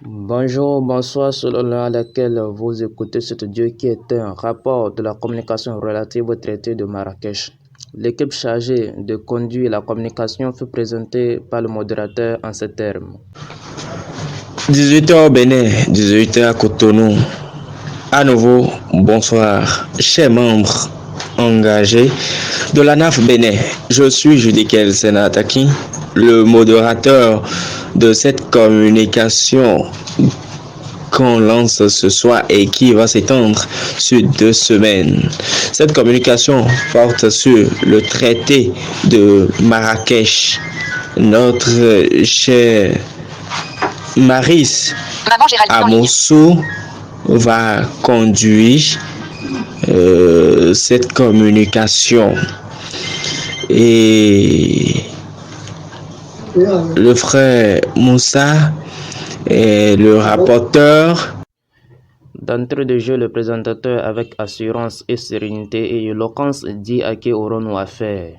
Bonjour, bonsoir, selon l'heure à laquelle vous écoutez cet audio qui est un rapport de la communication relative au traité de Marrakech. L'équipe chargée de conduire la communication fut présentée par le modérateur en ces termes. 18h au Bénin, 18h à Cotonou. À nouveau, bonsoir, chers membres engagés de la NAF Bénin. Je suis Judikel Senataki, le modérateur de cette communication qu'on lance ce soir et qui va s'étendre sur 2 semaines. Cette communication porte sur le traité de Marrakech. Notre cher Maris Amosso va conduire cette communication et le frère Moussa est le rapporteur. D'entrée de jeu, le présentateur, avec assurance et sérénité et éloquence, dit à qui aurons-nous affaire.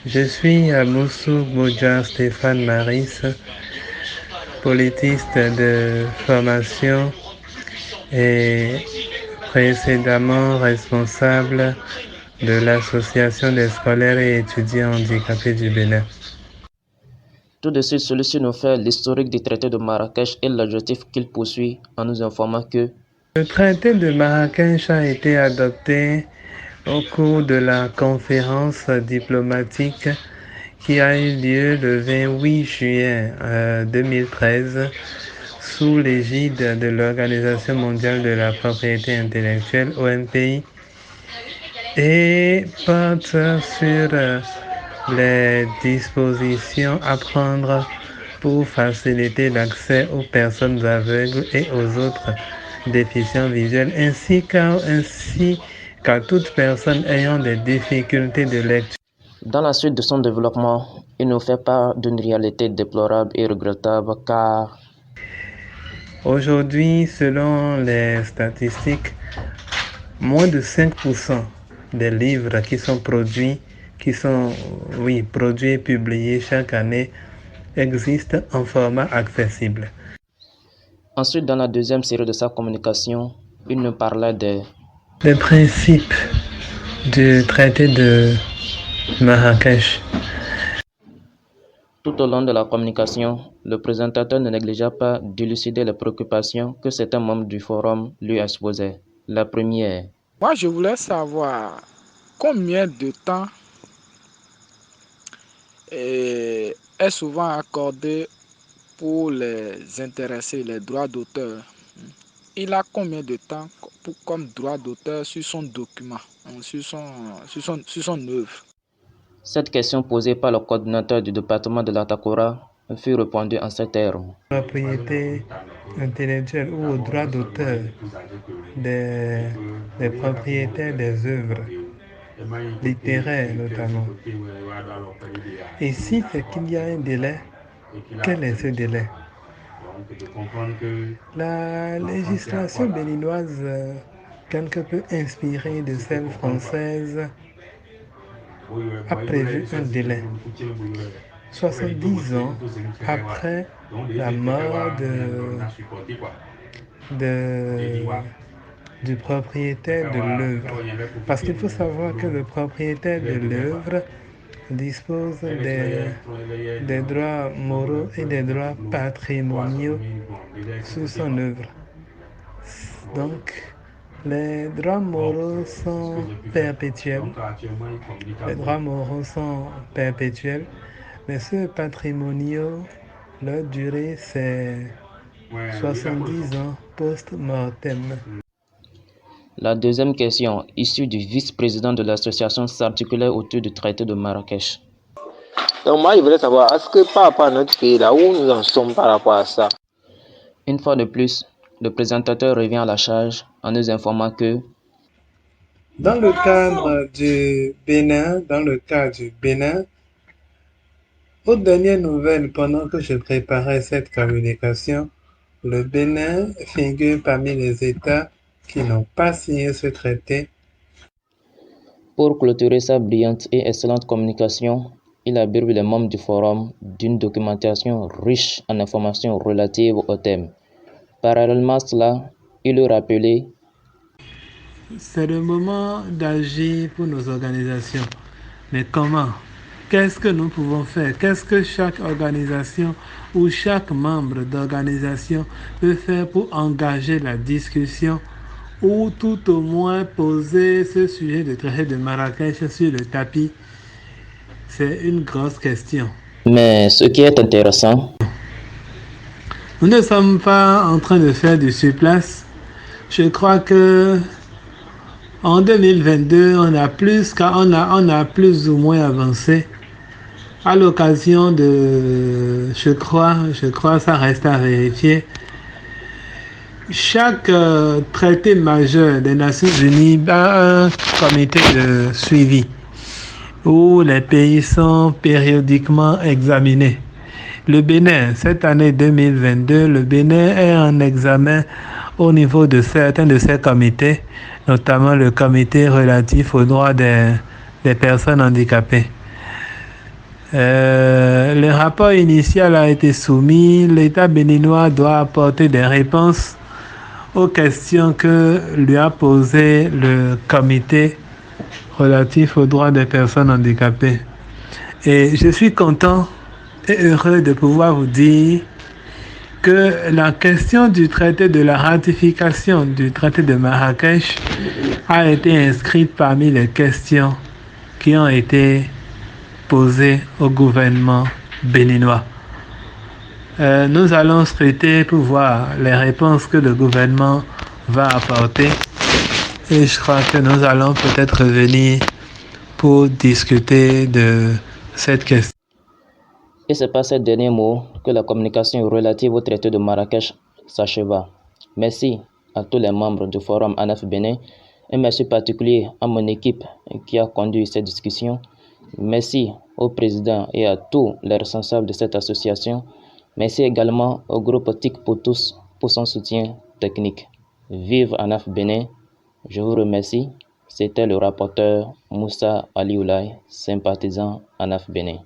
Je suis Amoussou Boudja Stéphane Maris, politiste de formation et précédemment responsable de l'Association des scolaires et étudiants handicapés du Bénin. Tout de suite, celui-ci nous fait l'historique du traité de Marrakech et l'objectif qu'il poursuit en nous informant que le traité de Marrakech a été adopté au cours de la conférence diplomatique qui a eu lieu le 28 juillet 2013 sous l'égide de l'Organisation mondiale de la propriété intellectuelle, OMPI, et porte sur les dispositions à prendre pour faciliter l'accès aux personnes aveugles et aux autres déficients visuels, ainsi qu'à toute personne ayant des difficultés de lecture. Dans la suite de son développement, il nous fait part d'une réalité déplorable et regrettable car aujourd'hui, selon les statistiques, moins de 5% des livres qui sont produits et publiés chaque année existent en format accessible. Ensuite, dans la deuxième série de sa communication, il nous parlait des principes du traité de Marrakech. Tout au long de la communication, le présentateur ne négligea pas d'élucider les préoccupations que certains membres du forum lui exposaient. La première. Moi, je voulais savoir combien de temps est souvent accordé pour les intéressés, les droits d'auteur. Il a combien de temps comme droit d'auteur sur son document, sur son œuvre? Cette question posée par le coordinateur du département de l'Atakora fut répondue en ces termes. Propriété intellectuelle ou au droit d'auteur des propriétaires des œuvres littéraires notamment. Et si c'est qu'il y a un délai, quel est ce délai? La législation béninoise, quelque peu inspirée de celle française, a prévu un délai. 70 ans après la mort du propriétaire de l'œuvre. Parce qu'il faut savoir que le propriétaire de l'œuvre dispose des droits moraux et des droits patrimoniaux sur son œuvre. Donc, les droits moraux sont perpétuels. Mais ceux patrimoniaux, leur durée, c'est 70 ans post-mortem. La deuxième question, issue du vice-président de l'association, s'articulait autour du traité de Marrakech. Donc moi, je voulais savoir, est-ce que par rapport à notre pays, là où nous en sommes par rapport à ça? Une fois de plus, le présentateur revient à la charge en nous informant que dans le cadre du Bénin, aux dernières nouvelles, pendant que je préparais cette communication, le Bénin figure parmi les États qui n'ont pas signé ce traité. Pour clôturer sa brillante et excellente communication, il a bercé les membres du forum d'une documentation riche en informations relatives au thème. Parallèlement à cela, il a rappelé c'est le moment d'agir pour nos organisations. Mais comment? Qu'est-ce que nous pouvons faire? Qu'est-ce que chaque organisation ou chaque membre d'organisation peut faire pour engager la discussion ou tout au moins poser ce sujet de traité de Marrakech sur le tapis? C'est une grosse question. mais ce qui est intéressant, Nous ne sommes pas en train de faire du surplace. Je crois que en 2022, on a plus ou moins avancé. À l'occasion de, je crois, ça reste à vérifier. Chaque traité majeur des Nations Unies a un comité de suivi où les pays sont périodiquement examinés. Le Bénin, cette année 2022, le Bénin est en examen au niveau de certains de ces comités, notamment le comité relatif aux droits des personnes handicapées. Le rapport initial a été soumis. L'État béninois doit apporter des réponses aux questions que lui a posées le comité relatif aux droits des personnes handicapées. Et je suis content et heureux de pouvoir vous dire que la question du traité de la ratification du traité de Marrakech a été inscrite parmi les questions qui ont été posées au gouvernement béninois. Nous allons scruter pour voir les réponses que le gouvernement va apporter et je crois que nous allons peut-être revenir pour discuter de cette question. et c'est par ces derniers mots que la communication relative au traité de Marrakech s'acheva. Merci à tous les membres du forum ANAF Bénin, un merci particulier à mon équipe qui a conduit cette discussion. Merci au président et à tous les responsables de cette association. Merci également au groupe TIC pour tous pour son soutien technique. Vive ANAF Bénin. Je vous remercie. C'était le rapporteur Moussa Alioulaye, sympathisant ANAF Bénin.